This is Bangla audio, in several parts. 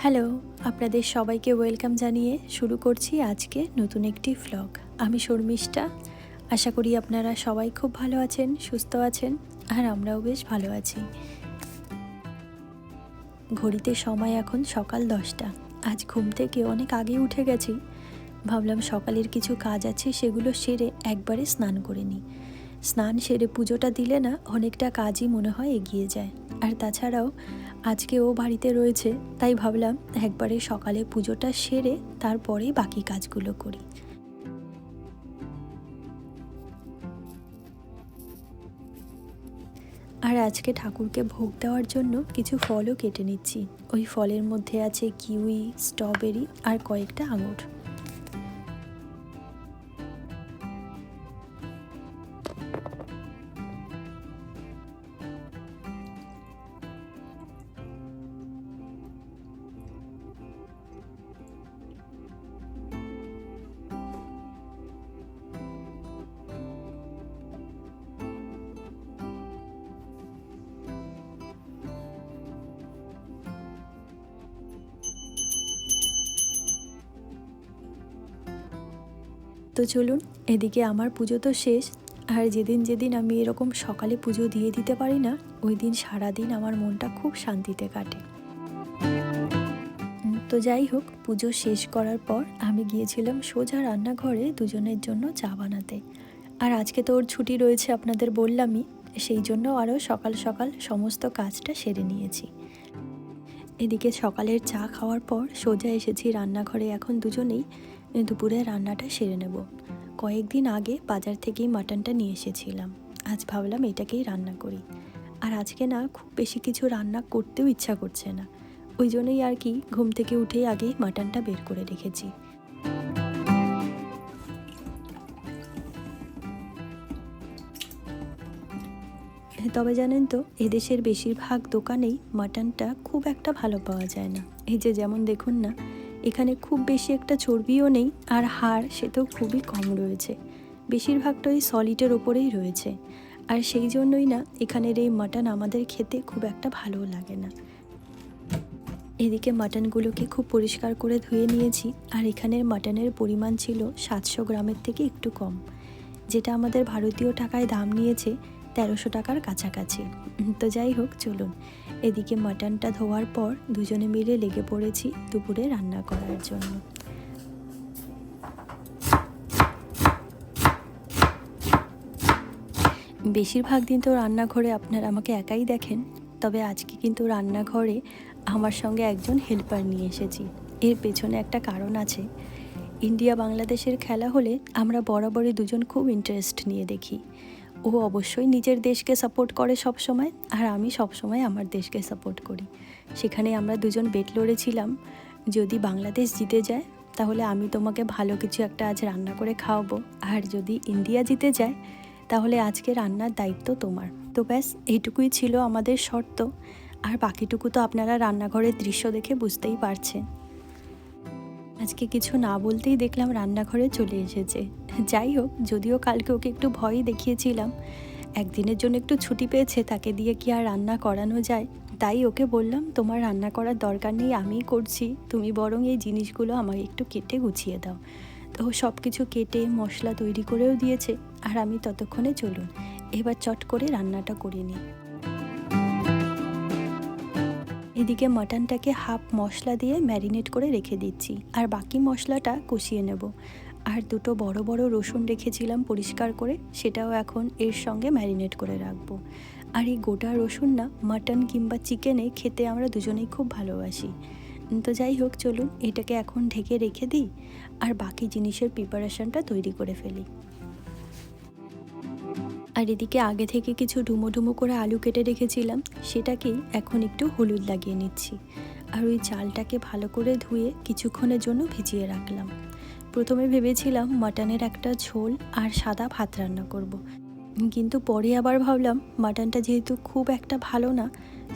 হ্যালো, আপনাদের সবাইকে ওয়েলকাম জানিয়ে শুরু করছি আজকে নতুন একটি ভ্লগ। আমি শর্মিষ্ঠা। আশা করি আপনারা সবাই খুব ভালো আছেন, সুস্থ আছেন, আর আমরাও বেশ ভালো আছি। ঘড়িতে সময় এখন সকাল 10টা। আজ ঘুম থেকে অনেক আগে উঠে গেছি। ভাবলাম সকালের কিছু কাজ আছে, সেগুলো সেরে একবারে স্নান করে নিই। স্নান সেরে পুজোটা দিলে না অনেকটা কাজই মনে হয় এগিয়ে যায়। আর তাছাড়াও আজকে ও বাড়িতে রয়েছে, তাই ভাবলাম একবারে সকালে পুজোটা সেরে তারপরেই বাকি কাজগুলো করি। আর আজকে ঠাকুরকে ভোগ দেওয়ার জন্য কিছু ফলও কেটে নিচ্ছি। ওই ফলের মধ্যে আছে কিউই, স্ট্রবেরি আর কয়েকটা আঙুর। তো চলুন, এদিকে আমার পুজো তো শেষ। আর যেদিন আমি এরকম সকালে পুজো দিয়ে দিতে পারি না, ওই দিন সারাদিন আমার মনটা খুব শান্তিতে কাটে। তো যাই হোক, পুজো শেষ করার পর আমি গিয়েছিলাম সোজা রান্নাঘরে দুজনের জন্য চা বানাতে। আর আজকে তো ওর ছুটি রয়েছে, আপনাদের বললামই, সেই জন্য আরও সকাল সকাল সমস্ত কাজটা সেরে নিয়েছি। এদিকে সকালের চা খাওয়ার পর সোজা এসেছি রান্নাঘরে। এখন দুজনেই দুপুরে রান্নাটা সেরে নেব। কয়েকদিন আগে বাজার থেকেই মাটনটা নিয়ে এসেছিলাম। আজ ভাবলাম এটাকেই রান্না করি। আর আজকে না খুব বেশি কিছু রান্না করতেও ইচ্ছা করছে না, ওই জন্যই আর কি ঘুম থেকে উঠেই আগেই মাটনটা বের করে রেখেছি। তবে জানেন তো, এদেশের বেশিরভাগ দোকানেই মাটনটা খুব একটা ভালো পাওয়া যায় না। এই যে যেমন দেখুন না, এখানে খুব বেশি একটা চর্বিও নেই, আর হাড় সেটাও খুবই কম রয়েছে। বেশিরভাগটা ওই সলিডের ওপরেই রয়েছে। আর সেই জন্যই না এখানের এই মাটন আমাদের খেতে খুব একটা ভালো লাগে না। এদিকে মাটনগুলোকে খুব পরিষ্কার করে ধুয়ে নিয়েছি। আর এখানের মাটনের পরিমাণ ছিল 700 গ্রামের থেকে একটু কম, যেটা আমাদের ভারতীয় টাকায় দাম নিয়েছে 1300 টাকার কাছাকাছি। তো যাই হোক, চলুন। এদিকে মাটনটা ধোয়ার পর দুজনে মিলে লেগে পড়েছি দুপুরে রান্না করার জন্য। বেশিরভাগ দিন তো রান্নাঘরে আপনারা আমাকে একাই দেখেন, তবে আজকে কিন্তু রান্নাঘরে আমার সঙ্গে একজন হেল্পার নিয়ে এসেছি। এর পেছনে একটা কারণ আছে। ইন্ডিয়া বাংলাদেশের খেলা হলে আমরা বরাবরই দুজন খুব ইন্টারেস্ট নিয়ে দেখি। ও অবশ্যই নিজের দেশকে সাপোর্ট করে সব সময়, আর আমি সব সময় আমার দেশকে সাপোর্ট করি। সেখানে আমরা দুজন বেট লড়েছিলাম, যদি বাংলাদেশ জিতে যায় তাহলে আমি তোমাকে ভালো কিছু একটা আজ রান্না করে খাওয়াবো, আর যদি ইন্ডিয়া জিতে যায় তাহলে আজকে রান্নার দায়িত্ব তোমার। তো ব্যাস, এইটুকুই ছিল আমাদের শর্ত। আর বাকিটুকু তো আপনারা রান্নাঘরের দৃশ্য দেখে বুঝতেই পারছেন। আজকে কিছু না বলতেই দেখলাম রান্নাঘরে চলে এসেছে। যাই হোক, যদিও কালকে ওকে একটু ভয়ই দেখিয়েছিলাম, একদিনের জন্য একটু ছুটি পেয়েছে, তাকে দিয়ে কি আর রান্না করানো যায়। তাই ওকে বললাম, তোমার রান্না করার দরকার নেই, আমিই করছি, তুমি বরং এই জিনিসগুলো আমাকে একটু কেটে গুছিয়ে দাও। তো সব কিছু কেটে মশলা তৈরি করেও দিয়েছে। আর আমি ততক্ষণে চলুন এবার চট করে রান্নাটা করে নিই। এদিকে মাটনটাকে হাফ মশলা দিয়ে ম্যারিনেট করে রেখে দিচ্ছি, আর বাকি মশলাটা কষিয়ে নেব। আর দুটো বড় বড় রসুন রেখেছিলাম পরিষ্কার করে, সেটাও এখন এর সঙ্গে ম্যারিনেট করে রাখবো। আর এই গোটা রসুন না মাটন কিংবা চিকেনে খেতে আমরা দুজনেই খুব ভালোবাসি। তো যাই হোক, চলুন এটাকে এখন ঢেকে রেখে দিই আর বাকি জিনিসের প্রিপারেশনটা তৈরি করে ফেলি। আর এদিকে আগে থেকে কিছু ডুমো ডুমো করে আলু কেটে রেখেছিলাম, সেটাকেই এখন একটু হলুদ লাগিয়ে নিচ্ছি। আর ওই চালটাকে ভালো করে ধুয়ে কিছুক্ষণের জন্য ভিজিয়ে রাখলাম। প্রথমে ভেবেছিলাম মাটনের একটা ঝোল আর সাদা ভাত রান্না করব। কিন্তু পরে আবার ভাবলাম মাটনটা যেহেতু খুব একটা ভালো না,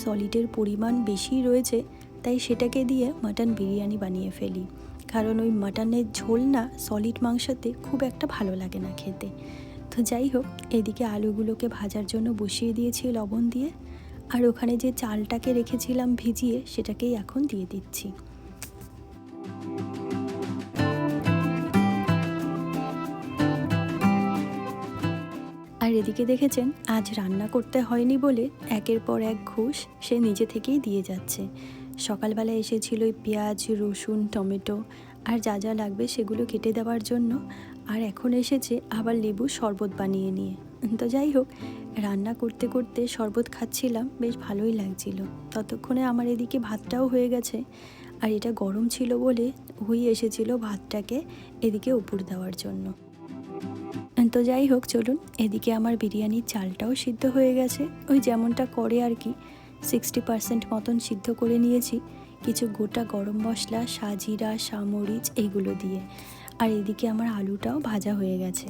সলিডের পরিমাণ বেশি রয়েছে, তাই সেটাকে দিয়ে মাটন বিরিয়ানি বানিয়ে ফেলি। কারণ ওই মাটনের ঝোল না সলিড মাংসতে খুব একটা ভালো লাগে না খেতে। তো যাই হোক, এদিকে আলুগুলোকে ভাজার জন্য বসিয়ে দিয়েছি লবণ দিয়ে। আর ওখানে যে চালটাকে রেখেছিলাম ভিজিয়ে, সেটাকেই এখন দিয়ে দিচ্ছি। আর এদিকে দেখেছেন আজ রান্না করতে হয়নি বলে একের পর এক ঘুষ সে নিজে থেকেই দিয়ে যাচ্ছে। সকালবেলা এসেছিল ওই পেঁয়াজ, রসুন, টমেটো আর যা যা লাগবে সেগুলো কেটে দেওয়ার জন্য, আর এখন এসেছে আবার লেবুর শরবত বানিয়ে নিয়ে। তো যাই হোক, রান্না করতে করতে শরবত খাচ্ছিলাম, বেশ ভালোই লাগছিল। ততক্ষণে আমার এদিকে ভাতটাও হয়ে গেছে, আর এটা গরম ছিল বলে ওই এসেছিল ভাতটাকে এদিকে উপর দেওয়ার জন্য। তো যাই হোক, চলুন, এদিকে আমার বিরিয়ানির চালটাও সিদ্ধ হয়ে গেছে, ওই যেমনটা করে আর কি, 60% মতন সিদ্ধ করে নিয়েছি কিছু গোটা গরম মশলা, সাজিরা, সামরিচ এইগুলো দিয়ে। আর এদিকে আমার আলুটাও ভাজা হয়ে গেছে।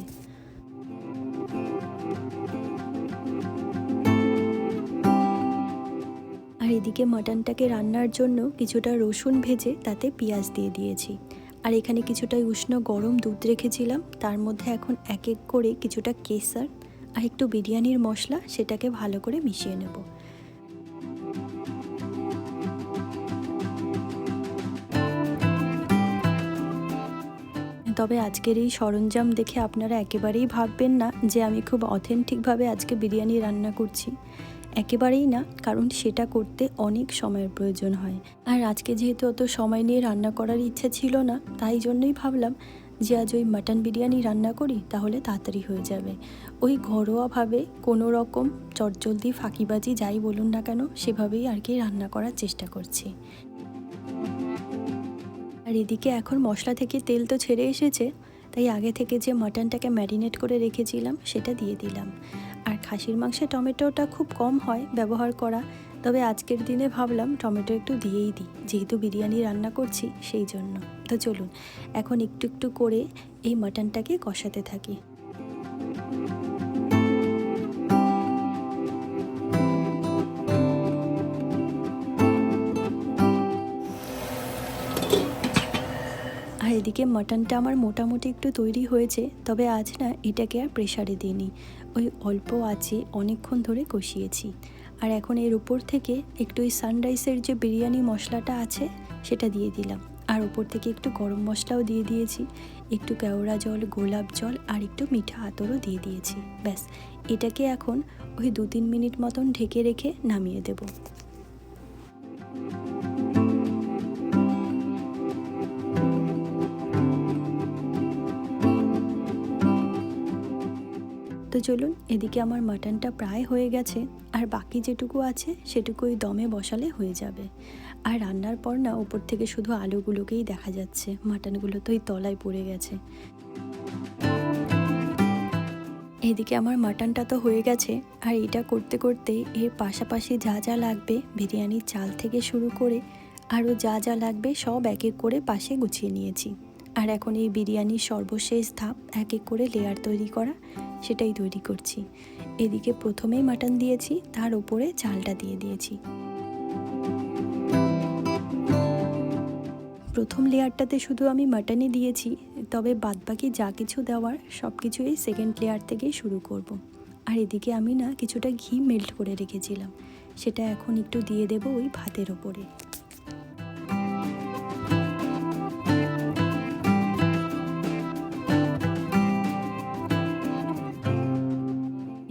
আর এদিকে মাটনটাকে রান্নার জন্য কিছুটা রসুন ভেজে তাতে পেঁয়াজ দিয়ে দিয়েছি। আর এখানে কিছুটা উষ্ণ গরম দুধ রেখেছিলাম, তার মধ্যে এখন এক এক করে কিছুটা কেসার আর একটু বিরিয়ানির মশলা সেটাকে ভালো করে মিশিয়ে নেব। তবে আজকের এই সরঞ্জাম দেখে আপনারা একেবারেই ভাববেন না যে আমি খুব অথেন্টিকভাবে আজকে বিরিয়ানি রান্না করছি। একেবারেই না, কারণ সেটা করতে অনেক সময়ের প্রয়োজন হয়। আর আজকে যেহেতু অত সময় নিয়ে রান্না করার ইচ্ছা ছিল না, তাই জন্যই ভাবলাম যে আজ ওই মাটন বিরিয়ানি রান্না করি, তাহলে তাড়াতাড়ি হয়ে যাবে। ওই ঘরোয়াভাবে কোনো রকম চটজলদি ফাঁকিবাজি যাই বলুন না কেন, সেভাবেই আর কি রান্না করার চেষ্টা করছি। আর এদিকে এখন মশলা থেকে তেল তো ছেড়ে এসেছে, তাই আগে থেকে যে মাটনটাকে ম্যারিনেট করে রেখেছিলাম সেটা দিয়ে দিলাম। আর খাসির মাংসে টমেটোটা খুব কম হয় ব্যবহার করা, তবে আজকের দিনে ভাবলাম টমেটো একটু দিয়েই দিই, যেহেতু বিরিয়ানি রান্না করছি সেই জন্য। তো চলুন, এখন একটু একটু করে এই মাটনটাকে কষাতে থাকি। আর এদিকে মাটনটা আমার মোটামুটি একটু তৈরি হয়েছে, তবে আজ না এটাকে আর প্রেশারে দিইনি, ওই অল্প আঁচে অনেকক্ষণ ধরে কষিয়েছি। আর এখন এর উপর থেকে একটু ওই সানরাইসের যে বিরিয়ানি মশলাটা আছে সেটা দিয়ে দিলাম, আর উপর থেকে একটু গরম মশলাও দিয়ে দিয়েছি, একটু কেওড়া জল, গোলাপ জল আর একটু মিঠা আতরও দিয়ে দিয়েছি। ব্যাস, এটাকে এখন ওই 2-3 মিনিট মতন ঢেকে রেখে নামিয়ে দেবো। তো চলুন, এদিকে আমার মাটনটা প্রায় হয়ে গেছে, আর বাকি যেটুকু আছে সেটুকু ওই দমে বসালে হয়ে যাবে। আর রান্নার পর না উপর থেকে শুধু আলুগুলোকেই দেখা যাচ্ছে, মাটনগুলো তো ওই তলায় পড়ে গেছে। এদিকে আমার মাটনটা তো হয়ে গেছে, আর এটা করতে করতে এর পাশাপাশি যা যা লাগবে বিরিয়ানির চাল থেকে শুরু করে আরও যা যা লাগবে সব এক এক করে পাশে গুছিয়ে নিয়েছি। আর এখন এই বিরিয়ানির সর্বশেষ ধাপ এক এক করে লেয়ার তৈরি করা, সেটাই তৈরি করছি। এদিকে প্রথমেই মাটন দিয়েছি, তার উপরে চালটা দিয়ে দিয়েছি। প্রথম লেয়ারটাতে শুধু আমি মাটনই দিয়েছি, তবে বাদবাকি যা কিছু দেওয়ার সব কিছুই সেকেন্ড লেয়ার থেকেই শুরু করব। আর এদিকে আমি না কিছুটা ঘি মেল্ট করে রেখেছিলাম, সেটা এখন একটু দিয়ে দেব ওই ভাতের ওপরে।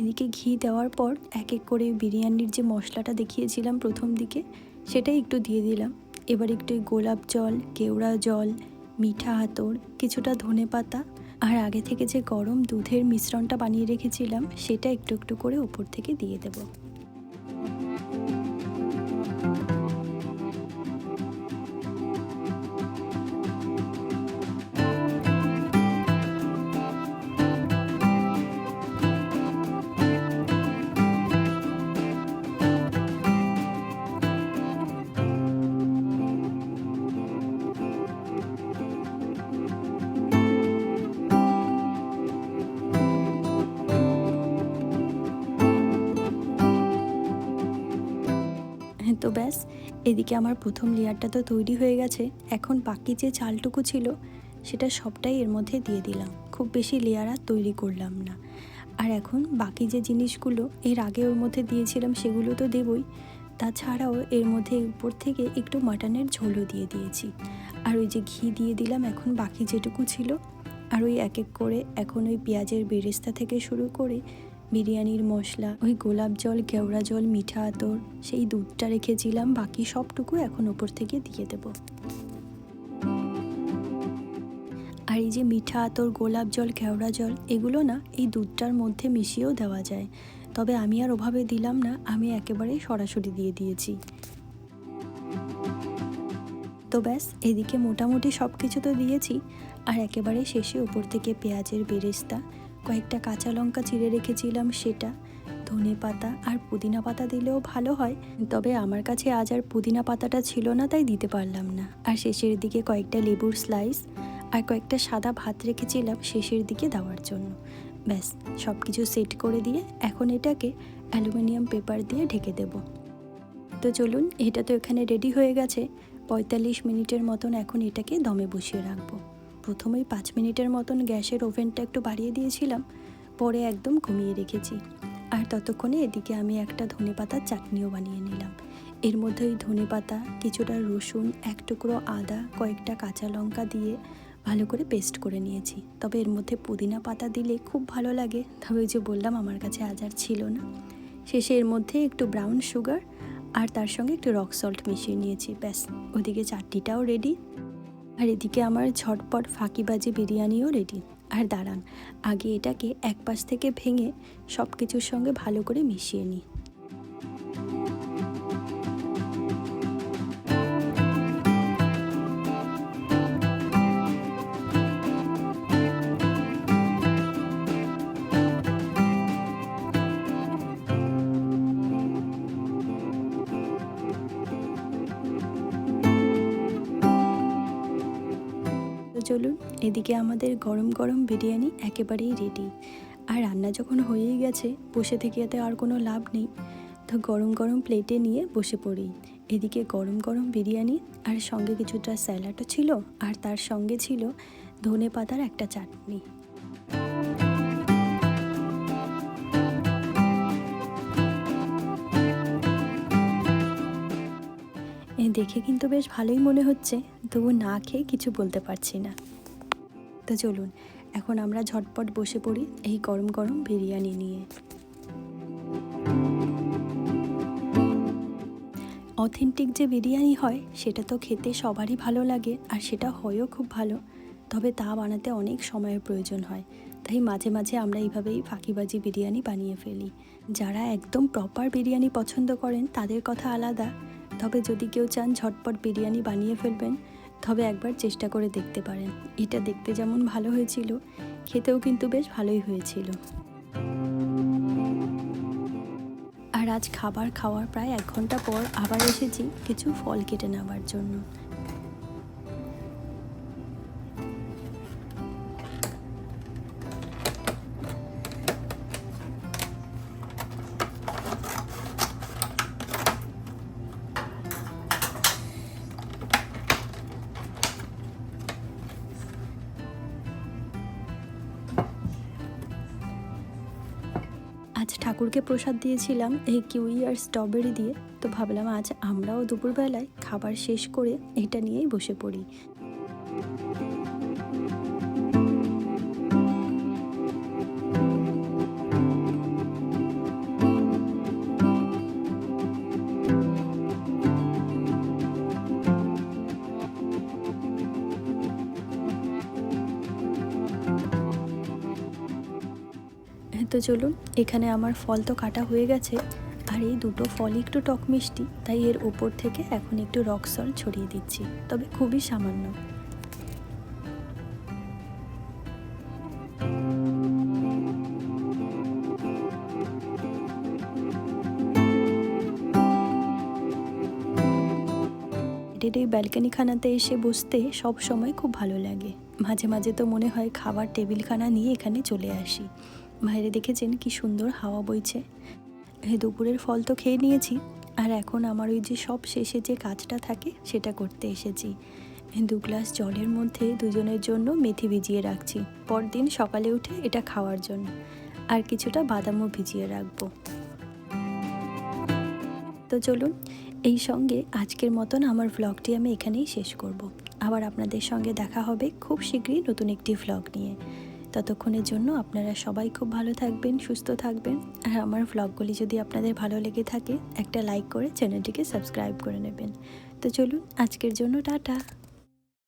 এদিকে ঘি দেওয়ার পর এক এক করে বিরিয়ানির যে মশলাটা দেখিয়েছিলাম প্রথম দিকে, সেটাই একটু দিয়ে দিলাম। এবার একটু গোলাপ জল, কেওড়া জল, মিঠা আতর, কিছুটা ধনেপাতা আর আগে থেকে যে গরম দুধের মিশ্রণটা বানিয়ে রেখেছিলাম সেটা একটু একটু করে উপর থেকে দিয়ে দেব। তো ব্যাস, এদিকে আমার প্রথম লেয়ারটা তো তৈরি হয়ে গেছে। এখন বাকি যে চালটুকু ছিল সেটা সবটাই এর মধ্যে দিয়ে দিলাম, খুব বেশি লেয়ার আর তৈরি করলাম না। আর এখন বাকি যে জিনিসগুলো এর আগে ওর মধ্যে দিয়েছিলাম সেগুলো তো দেবই, তাছাড়াও এর মধ্যে উপর থেকে একটু মাটনের ঝোলও দিয়ে দিয়েছি। আর ওই যে ঘি দিয়ে দিলাম এখন বাকি যেটুকু ছিল। আর ওই এক এক করে এখন ওই পেঁয়াজের বেরেস্তা থেকে শুরু করে বিরিয়ানির মশলা, ওই গোলাপ জল, কেওড়া জল, মিঠা আতর, সেই দুধটা রেখেছিলাম, বাকি সবটুকু এখন ওপর থেকে দিয়ে দেবো। আর এই যে মিঠা আতর, গোলাপ জল, কেওড়া জল, এগুলো না এই দুধটার মধ্যে মিশিয়েও দেওয়া যায়, তবে আমি আর ওভাবে দিলাম না, আমি একেবারেই সরাসরি দিয়ে দিয়েছি। তো ব্যাস, এদিকে মোটামুটি সব কিছু তো দিয়েছি। আর একেবারে শেষে ওপর থেকে পেঁয়াজের বেরেস্তা, কয়েকটা কাঁচা লঙ্কা চিড়ে রেখেছিলাম সেটা, ধনে পাতা আর পুদিনা পাতা দিলেও ভালো হয়, তবে আমার কাছে আজ আর পুদিনা পাতাটা ছিল না, তাই দিতে পারলাম না। আর শেষের দিকে কয়েকটা লেবুর স্লাইস আর কয়েকটা সাদা ভাত রেখেছিলাম শেষের দিকে দেওয়ার জন্য। ব্যাস, সব কিছু সেট করে দিয়ে এখন এটাকে অ্যালুমিনিয়াম পেপার দিয়ে ঢেকে দেব। তো চলুন, এটা তো এখানে রেডি হয়ে গেছে। 45 মিনিটের মতন এখন এটাকে দমে বসিয়ে রাখবো। প্রথমেই 5 মিনিটের মতন গ্যাসের ওভেনটা একটু বাড়িয়ে দিয়েছিলাম, পরে একদম কমিয়ে রেখেছি। আর ততক্ষণে এদিকে আমি একটা ধনেপাতার চাটনিও বানিয়ে নিলাম। এর মধ্যে ওই ধনেপাতা, কিছুটা রসুন, এক টুকরো আদা, কয়েকটা কাঁচা লঙ্কা দিয়ে ভালো করে পেস্ট করে নিয়েছি। তবে এর মধ্যে পুদিনা পাতা দিলে খুব ভালো লাগে, তবে ওই যে বললাম আমার কাছে আজ আর ছিল না। শেষে এর মধ্যে একটু ব্রাউন সুগার আর তার সঙ্গে একটু রক সল্ট মিশিয়ে নিয়েছি। ব্যাস, ওদিকে চাটনিটাও রেডি, আর এদিকে আমার ঝটপট ফাঁকিবাজি বিরিয়ানিও রেডি। আর দাঁড়ান, আগে এটাকে এক পাশ থেকে ভেঙে সব কিছুর সঙ্গে ভালো করে মিশিয়ে নিই। তো চলুন, এদিকে আমাদের গরম গরম বিরিয়ানি একেবারেই রেডি। আর রান্না যখন হয়েই গেছে, বসে থেকে এতে আর কোনো লাভ নেই, তো গরম গরম প্লেটে নিয়ে বসে পড়ি। এদিকে গরম গরম বিরিয়ানি আর সঙ্গে কিছুটা স্যালাডও ছিল, আর তার সঙ্গে ছিল ধনে পাতার একটা চাটনি। দেখে কিন্তু বেশ ভালোই মনে হচ্ছে, তবু না খেয়ে কিছু বলতে পারছি না। তো চলুন, এখন আমরা ঝটপট বসে পড়ি এই গরম গরম বিরিয়ানি নিয়ে। অথেন্টিক যে বিরিয়ানি হয় সেটা তো খেতে সবারই ভালো লাগে, আর সেটা হয়ও খুব ভালো, তবে তা বানাতে অনেক সময়ের প্রয়োজন হয়। তাই মাঝে মাঝে আমরা এইভাবেই ফাঁকিবাজি বিরিয়ানি বানিয়ে ফেলি। যারা একদম প্রপার বিরিয়ানি পছন্দ করেন তাদের কথা আলাদা, তবে যদি কেউ চান ঝটপট বিরিয়ানি বানিয়ে ফেলবেন, তবে একবার চেষ্টা করে দেখতে পারেন। এটা দেখতে যেমন ভালো হয়েছিল, খেতেও কিন্তু বেশ ভালোই হয়েছিল। আর আজ খাবার খাওয়ার প্রায় 1 ঘন্টা পর আবার এসেছি কিছু ফল কেটে নেওয়ার জন্য। আজ ঠাকুরকে প্রসাদ দিয়েছিলাম এই কিউই আর স্ট্রবেরি দিয়ে, তো ভাবলাম আজ আমরাও দুপুরবেলায় খাবার শেষ করে এটা নিয়েই বসে পড়ি। তো চলুন, এখানে আমার ফল তো কাটা হয়ে গেছে, আর এই দুটো ফলই একটু টক মিষ্টি, তাই এর ওপর থেকে এখন একটু রক সল্ট ছড়িয়ে দিচ্ছি, তবে খুবই সামান্য। এই ব্যালকনিখানাতে এসে বসতে সব সময় খুব ভালো লাগে। মাঝে মাঝে তো মনে হয় খাবার টেবিলখানা নিয়ে এখানে চলে আসি। বাইরে দেখেছেন কি সুন্দর হাওয়া বইছে। দুপুরের ফল তো খেয়ে নিয়েছি, আর এখন আমার ওই যে সব শেষে যে কাজটা থাকে সেটা করতে এসেছি। 2 গ্লাস জলের মধ্যে দুজনের জন্য মেথি ভিজিয়ে রাখছি, পরদিন সকালে উঠে এটা খাওয়ার জন্য। আর কিছুটা বাদামও ভিজিয়ে রাখবো। তো চলুন, এই সঙ্গে আজকের মতন আমার ভ্লগটি আমি এখানেই শেষ করব। আবার আপনাদের সঙ্গে দেখা হবে খুব শীঘ্রই নতুন একটি ভ্লগ নিয়ে। ততক্ষণের জন্য আপনারা সবাই খুব ভালো থাকবেন, সুস্থ থাকবেন। আর আমার ভ্লগগুলি যদি আপনাদের ভালো লেগে থাকে একটা লাইক করে চ্যানেলটিকে সাবস্ক্রাইব করে নেবেন। তো চলুন আজকের জন্য টাটা।